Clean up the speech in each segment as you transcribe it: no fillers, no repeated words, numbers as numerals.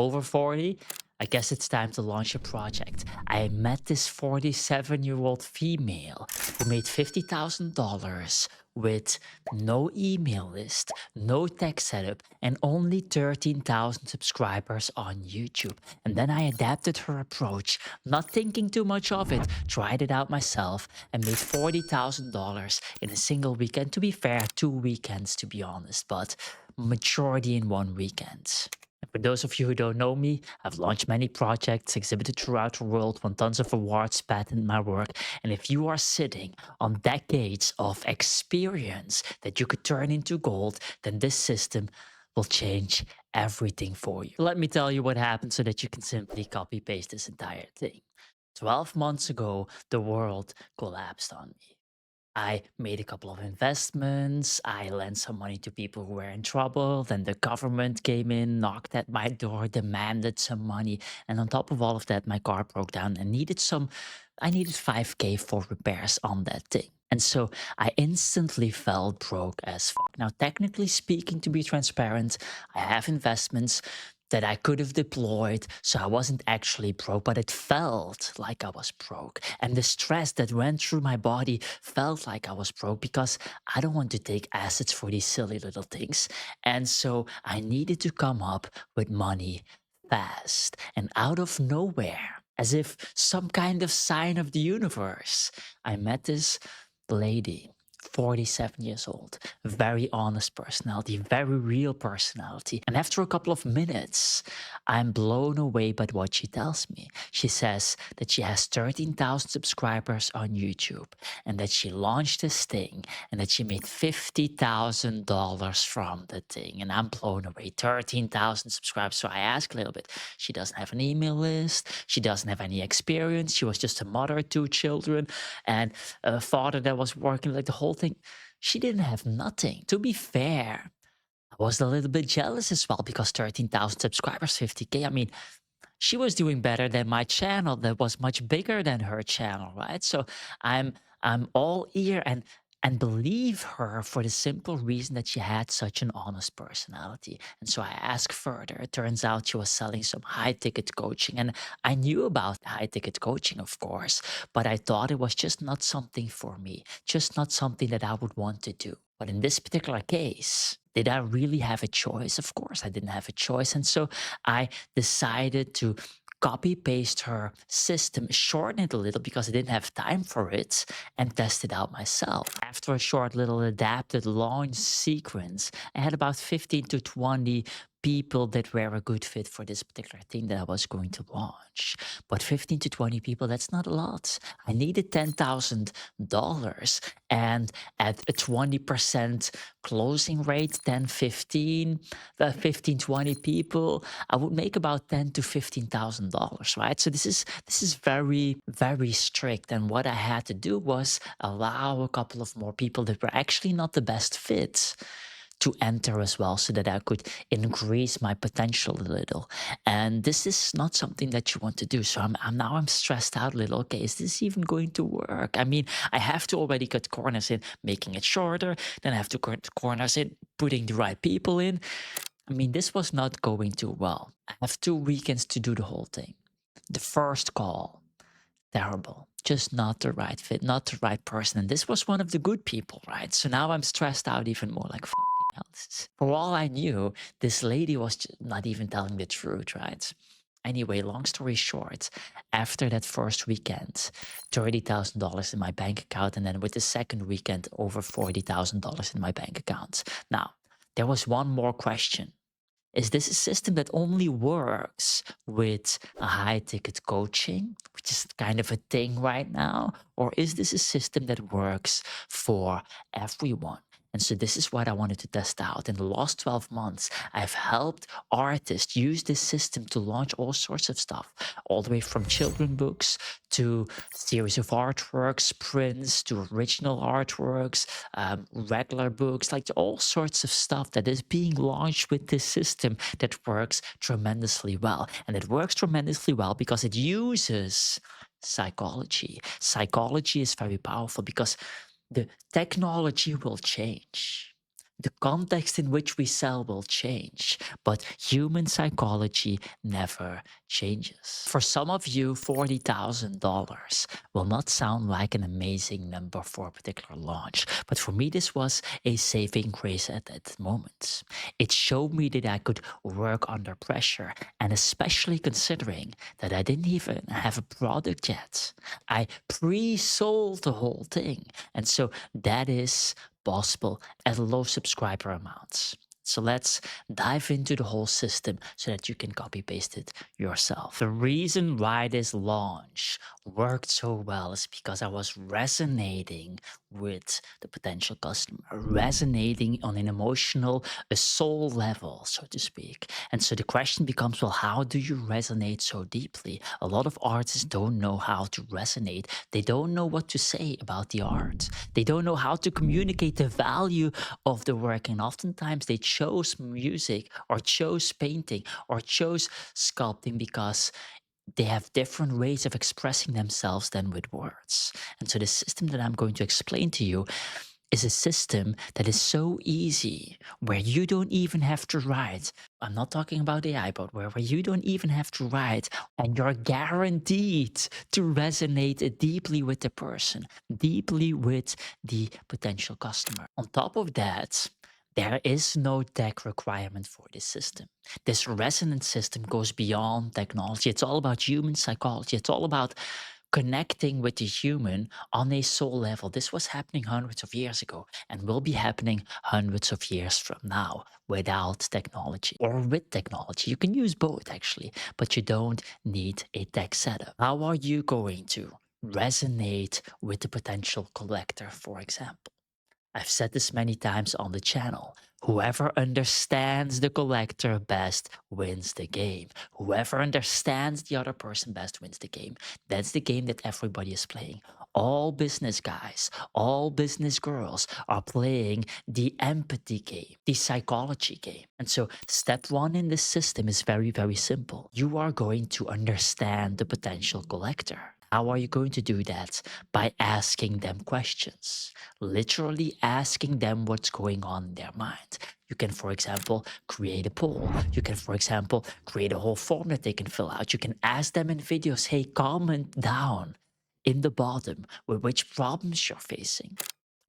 Over 40? I guess it's time to launch a project. I met this 47-year-old female who made $50,000 with no email list, no tech setup, and only 13,000 subscribers on YouTube. And then I adapted her approach, not thinking too much of it, tried it out myself, and made $40,000 in a single weekend. To be fair, 2 weekends to be honest, but majority in one weekend. And for those of you who don't know me, I've launched many projects, exhibited throughout the world, won tons of awards, patented my work. And if you are sitting on decades of experience that you could turn into gold, then this system will change everything for you. Let me tell you what happened so that you can simply copy paste this entire thing. 12 months ago, the world collapsed on me. I made a couple of investments. I lent some money to people who were in trouble. Then the government came in, knocked at my door, demanded some money. And on top of all of that, my car broke down and I needed 5K for repairs on that thing. And so I instantly felt broke as fuck. Now, technically speaking, to be transparent, I have investments that I could have deployed, so I wasn't actually broke, but it felt like I was broke. And the stress that went through my body felt like I was broke because I don't want to take assets for these silly little things. And so I needed to come up with money fast and out of nowhere, as if some kind of sign of the universe. I met this lady, 47 years old, very honest personality, very real personality. And after a couple of minutes, I'm blown away by what she tells me. She says that she has 13,000 subscribers on YouTube and that she launched this thing and that she made $50,000 from the thing. And I'm blown away. 13,000 subscribers. So I ask a little bit. She doesn't have an email list. She doesn't have any experience. She was just a mother of 2 children and a father that was working like the whole thing. She didn't have nothing. To be fair, I was a little bit jealous as well because 13,000 subscribers, 50K. I mean, she was doing better than my channel that was much bigger than her channel, right? So I'm all ear and believe her for the simple reason that she had such an honest personality. And so I asked further. It turns out she was selling some high ticket coaching. And I knew about high ticket coaching, of course, but I thought it was just not something for me, just not something that I would want to do. But in this particular case, did I really have a choice? Of course, I didn't have a choice. And so I decided to copy paste her system, shorten it a little because I didn't have time for it, and test it out myself. After a short little adapted launch sequence, I had about 15 to 20 people that were a good fit for this particular thing that I was going to launch. But 15 to 20 people, that's not a lot. I needed $10,000. And at a 20% closing rate, 10, 15, 15, 20 people, I would make about $10 to $15,000, right? So this is very, very strict. And what I had to do was allow a couple of more people that were actually not the best fit to enter as well so that I could increase my potential a little. And this is not something that you want to do. So I'm stressed out a little. Okay, is this even going to work? I mean, I have to already cut corners in making it shorter. Then I have to cut corners in putting the right people in. I mean, this was not going too well. I have 2 weekends to do the whole thing. The first call, terrible. Just not the right fit, not the right person. And this was one of the good people, right? So now I'm stressed out even more like, fucking hell. For all I knew, this lady was not even telling the truth, right? Anyway, long story short, after that first weekend, $30,000 in my bank account. And then with the second weekend, over $40,000 in my bank account. Now, there was one more question. Is this a system that only works with a high ticket coaching, which is kind of a thing right now? Or is this a system that works for everyone? And so this is what I wanted to test out. In the last 12 months, I've helped artists use this system to launch all sorts of stuff, all the way from children books to series of artworks, prints to original artworks, regular books, like all sorts of stuff that is being launched with this system that works tremendously well. And it works tremendously well because it uses psychology. Psychology is very powerful because the technology will change. The context in which we sell will change, but human psychology never changes. For some of you, $40,000 will not sound like an amazing number for a particular launch, but for me, this was a saving grace at that moment. It showed me that I could work under pressure, and especially considering that I didn't even have a product yet. I pre sold the whole thing. And so that is possible at low subscriber amounts. So let's dive into the whole system so that you can copy paste it yourself. The reason why this launch worked so well is because I was resonating with the potential customer, resonating on an emotional, a soul level, so to speak. And so the question becomes, well, how do you resonate so deeply? A lot of artists don't know how to resonate. They don't know what to say about the art. They don't know how to communicate the value of the work. And oftentimes they chose music or chose painting or chose sculpting because they have different ways of expressing themselves than with words. And so the system that I'm going to explain to you is a system that is so easy where you don't even have to write. I'm not talking about AI, but where you don't even have to write and you're guaranteed to resonate deeply with the person, deeply with the potential customer. On top of that, there is no tech requirement for this system. This resonance system goes beyond technology. It's all about human psychology. It's all about connecting with the human on a soul level. This was happening hundreds of years ago and will be happening hundreds of years from now without technology or with technology. You can use both actually, but you don't need a tech setup. How are you going to resonate with the potential collector, for example? I've said this many times on the channel. Whoever understands the collector best wins the game. Whoever understands the other person best wins the game. That's the game that everybody is playing. All business guys, all business girls are playing the empathy game, the psychology game. And so, step one in this system is very, very simple. You are going to understand the potential collector. How are you going to do that? By asking them questions, literally asking them what's going on in their mind. You can, for example, create a poll. You can, for example, create a whole form that they can fill out. You can ask them in videos, hey, comment down in the bottom with which problems you're facing.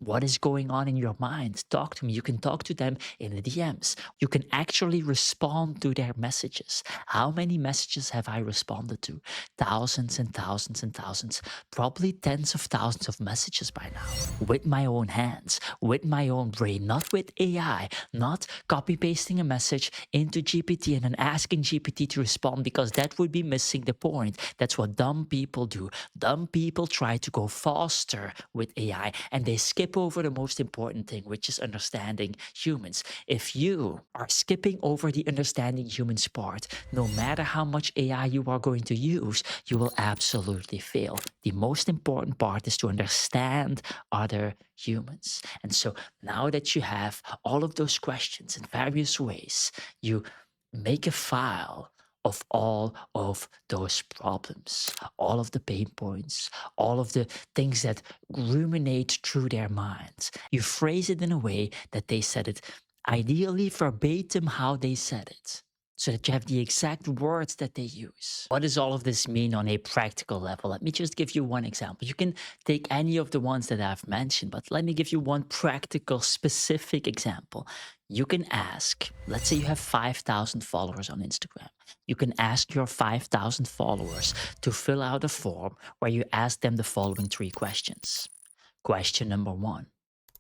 What is going on in your mind? Talk to me. You can talk to them in the DMs. You can actually respond to their messages. How many messages have I responded to? Thousands and thousands and thousands, probably tens of thousands of messages by now. With my own hands, with my own brain, not with AI, not copy pasting a message into GPT and then asking GPT to respond because that would be missing the point. That's what dumb people do. Dumb people try to go faster with AI and they skip over the most important thing, which is understanding humans. If you are skipping over the understanding humans part, no matter how much AI you are going to use, you will absolutely fail. The most important part is to understand other humans. And so now that you have all of those questions in various ways, you make a file of all of those problems, all of the pain points, all of the things that ruminate through their minds. You phrase it in a way that they said it, ideally verbatim how they said it, so that you have the exact words that they use. What does all of this mean on a practical level? Let me just give you one example. You can take any of the ones that I've mentioned, but let me give you one practical, specific example. You can ask, let's say you have 5,000 followers on Instagram. You can ask your 5,000 followers to fill out a form where you ask them the following three questions. Question number one.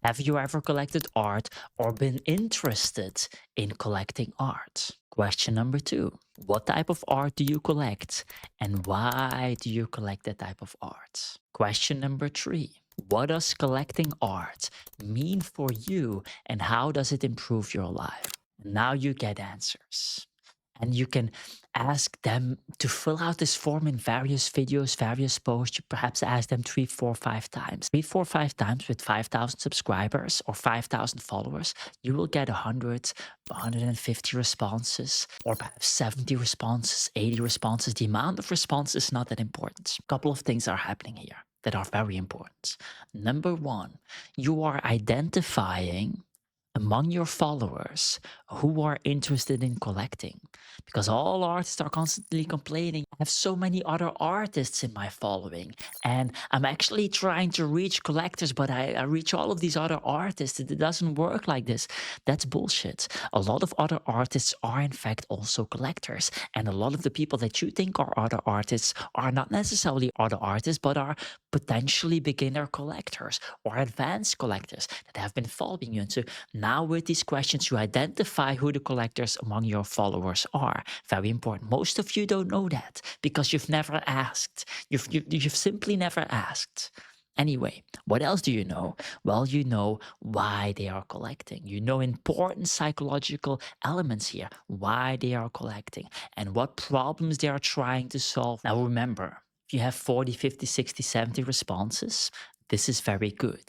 Have you ever collected art or been interested in collecting art? Question number two. What type of art do you collect and why do you collect that type of art? Question number three. What does collecting art mean for you and how does it improve your life? Now you get answers. And you can ask them to fill out this form in various videos, various posts. You perhaps ask them 3, 4, 5 times. 3, 4, 5 times with 5,000 subscribers or 5,000 followers, you will get 100, 150 responses, or perhaps 70 responses, 80 responses. The amount of responses is not that important. A couple of things are happening here that are very important. Number one, you are identifying among your followers who are interested in collecting, because all artists are constantly complaining, I have so many other artists in my following and I'm actually trying to reach collectors, but I reach all of these other artists. It doesn't work like this. That's bullshit. A lot of other artists are in fact also collectors, and a lot of the people that you think are other artists are not necessarily other artists, but are potentially beginner collectors or advanced collectors that have been following you. And so now with these questions, you identify who the collectors among your followers are. Very important. Most of you don't know that because you've never asked. You've simply never asked. Anyway, what else do you know? Well, you know why they are collecting. You know important psychological elements here, why they are collecting and what problems they are trying to solve. Now remember, if you have 40, 50, 60, 70 responses, this is very good.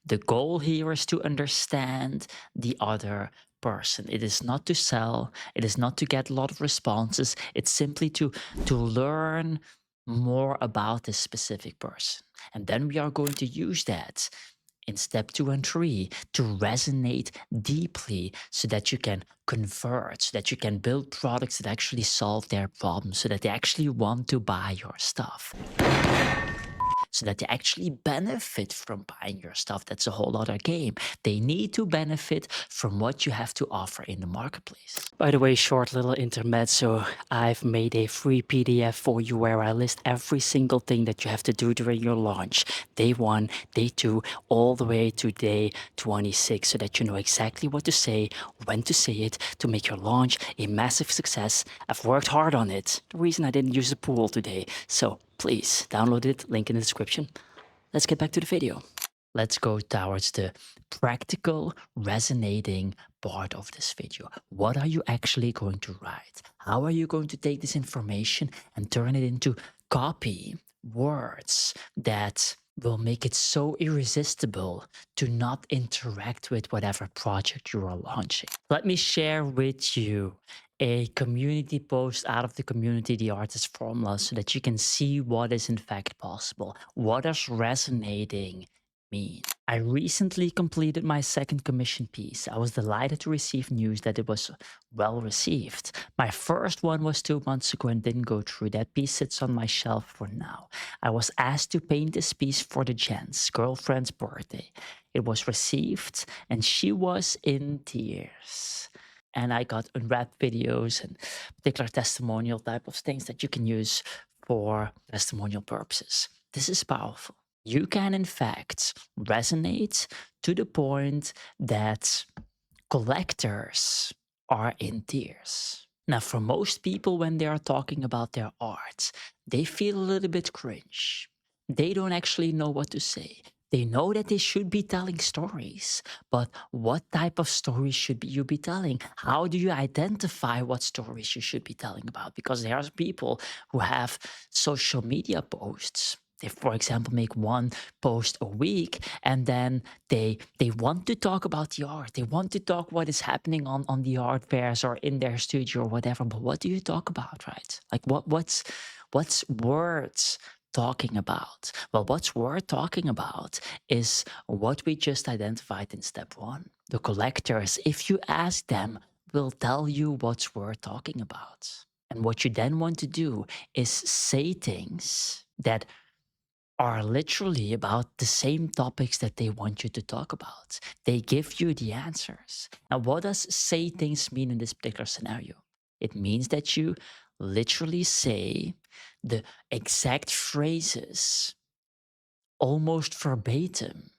The goal here is to understand the other person. It is not to sell, it is not to get a lot of responses, it's simply to learn more about this specific person. And then we are going to use that in step 2 and 3 to resonate deeply so that you can convert, so that you can build products that actually solve their problems, so that they actually want to buy your stuff, so that they actually benefit from buying your stuff. That's a whole other game. They need to benefit from what you have to offer in the marketplace. By the way, short little intermezzo, I've made a free PDF for you where I list every single thing that you have to do during your launch. Day 1, day 2, all the way to day 26, so that you know exactly what to say, when to say it, to make your launch a massive success. I've worked hard on it. The reason I didn't use the pool today. So please download it, link in the description. Let's get back to the video. Let's go towards the practical, resonating part of this video. What are you actually going to write? How are you going to take this information and turn it into copy, words that will make it so irresistible to not interact with whatever project you are launching? Let me share with you a community post out of the community, the artist formula, so that you can see what is in fact possible. What is resonating mean? I recently completed my second commission piece. I was delighted to receive news that it was well received. My first one was 2 months ago and didn't go through. That piece sits on my shelf for now. I was asked to paint this piece for the Jen's girlfriend's birthday. It was received and she was in tears. And I got unwrapped videos and particular testimonial type of things that you can use for testimonial purposes. This is powerful. You can, in fact, resonate to the point that collectors are in tears. Now, for most people, when they are talking about their art, they feel a little bit cringe. They don't actually know what to say. They know that they should be telling stories, but what type of stories should you be telling? How do you identify what stories you should be telling about? Because there are people who have social media posts. They, for example, make one post a week and then they want to talk about the art. They want to talk what is happening on the art fairs or in their studio or whatever. But what do you talk about, right? Like what's words talking about? Well, what's worth talking about is what we just identified in step 1. The collectors, if you ask them, will tell you what's worth talking about. And what you then want to do is say things that are literally about the same topics that they want you to talk about. They give you the answers. Now, what does say things mean in this particular scenario? It means that you literally say the exact phrases, almost verbatim,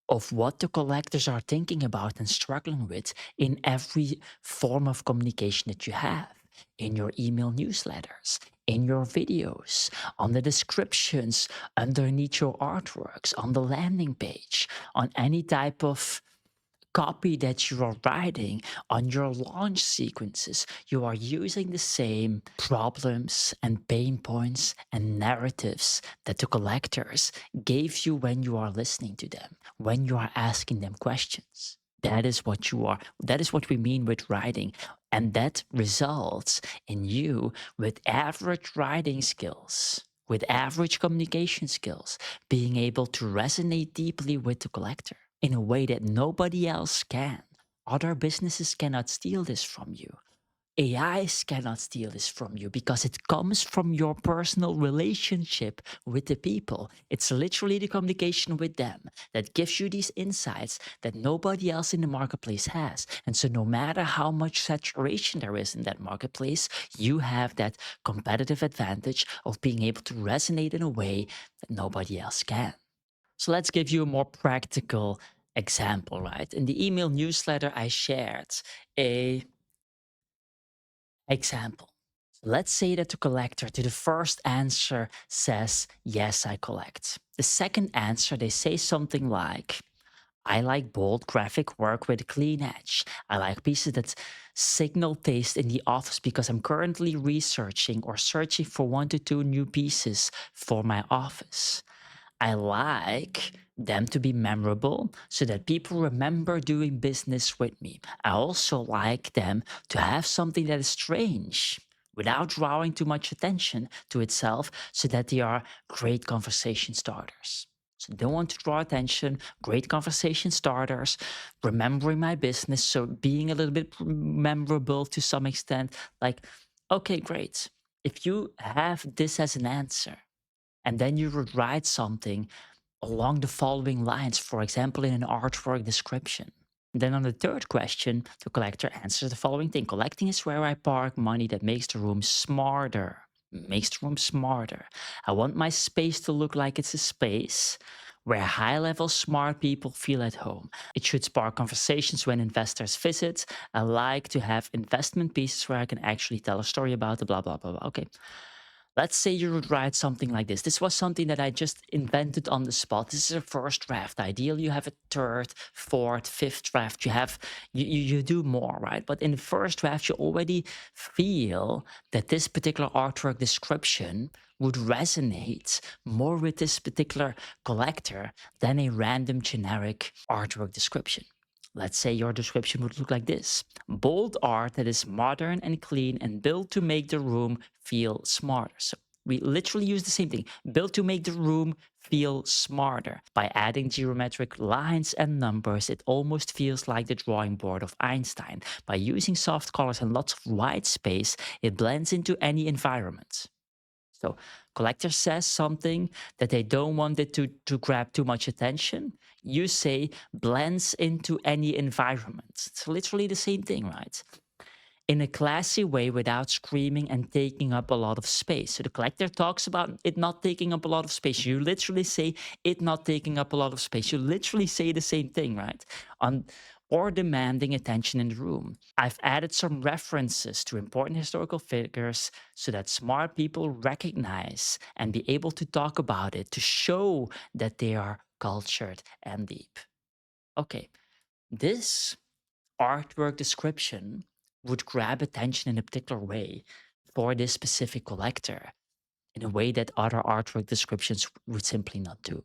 of what the collectors are thinking about and struggling with in every form of communication that you have. In your email newsletters, in your videos, on the descriptions, underneath your artworks, on the landing page, on any type of copy that you are writing, on your launch sequences, you are using the same problems and pain points and narratives that the collectors gave you when you are listening to them, when you are asking them questions. That is what you are. That is what we mean with writing. And that results in you with average writing skills, with average communication skills, being able to resonate deeply with the collector in a way that nobody else can. Other businesses cannot steal this from you. AIs cannot steal this from you because it comes from your personal relationship with the people. It's literally the communication with them that gives you these insights that nobody else in the marketplace has. And so, no matter how much saturation there is in that marketplace, you have that competitive advantage of being able to resonate in a way that nobody else can. So, let's give you a more practical example, right? In the email newsletter, I shared a example. Let's say that the collector to the first answer says, yes, I collect. The second answer, they say something like, I like bold graphic work with a clean edge. I like pieces that signal taste in the office because I'm currently researching or searching for 1 to 2 new pieces for my office. I like them to be memorable so that people remember doing business with me. I also like them to have something that is strange without drawing too much attention to itself so that they are great conversation starters. So don't want to draw attention, great conversation starters, remembering my business, so being a little bit memorable to some extent. Like, okay, great. If you have this as an answer, and then you would write something along the following lines, for example, in an artwork description. Then on the third question, the collector answers the following thing. Collecting is where I park money that makes the room smarter. Makes the room smarter. I want my space to look like it's a space where high level smart people feel at home. It should spark conversations when investors visit. I like to have investment pieces where I can actually tell a story about the blah, blah, blah, blah. Okay. Let's say you would write something like this. This was something that I just invented on the spot. This is a first draft. Ideally, you have a third, fourth, fifth draft. You do more, right? But in the first draft, you already feel that this particular artwork description would resonate more with this particular collector than a random generic artwork description. Let's say your description would look like this: bold art that is modern and clean and built to make the room feel smarter. So we literally use the same thing: built to make the room feel smarter. By adding geometric lines and numbers, it almost feels like the drawing board of Einstein. By using soft colors and lots of white space, it blends into any environment. So collector says something that they don't want it to grab too much attention. You say blends into any environment. It's literally the same thing, right? In a classy way without screaming and taking up a lot of space. So the collector talks about it not taking up a lot of space. You literally say it not taking up a lot of space. You literally say the same thing, right? On or demanding attention in the room. I've added some references to important historical figures so that smart people recognize and be able to talk about it to show that they are cultured and deep. Okay, this artwork description would grab attention in a particular way for this specific collector in a way that other artwork descriptions would simply not do,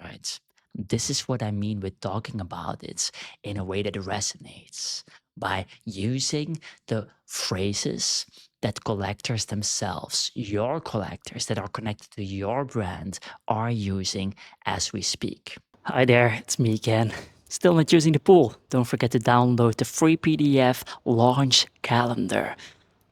right? This is what I mean with talking about it in a way that resonates by using the phrases that collectors themselves, your collectors that are connected to your brand, are using as we speak. Hi there, it's me again. Still not using the pool? Don't forget to download the free PDF launch calendar.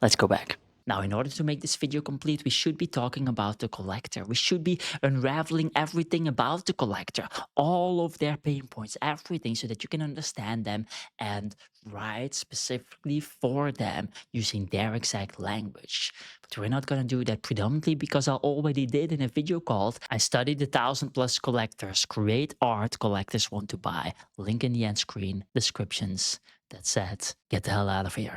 Let's go back. Now, in order to make this video complete, we should be talking about the collector. We should be unraveling everything about the collector, all of their pain points, everything, so that you can understand them and write specifically for them using their exact language. But we're not going to do that predominantly because I already did in a video called I Studied the 1,000+ collectors, create art collectors want to buy. Link in the end screen, descriptions. That's it. Get the hell out of here.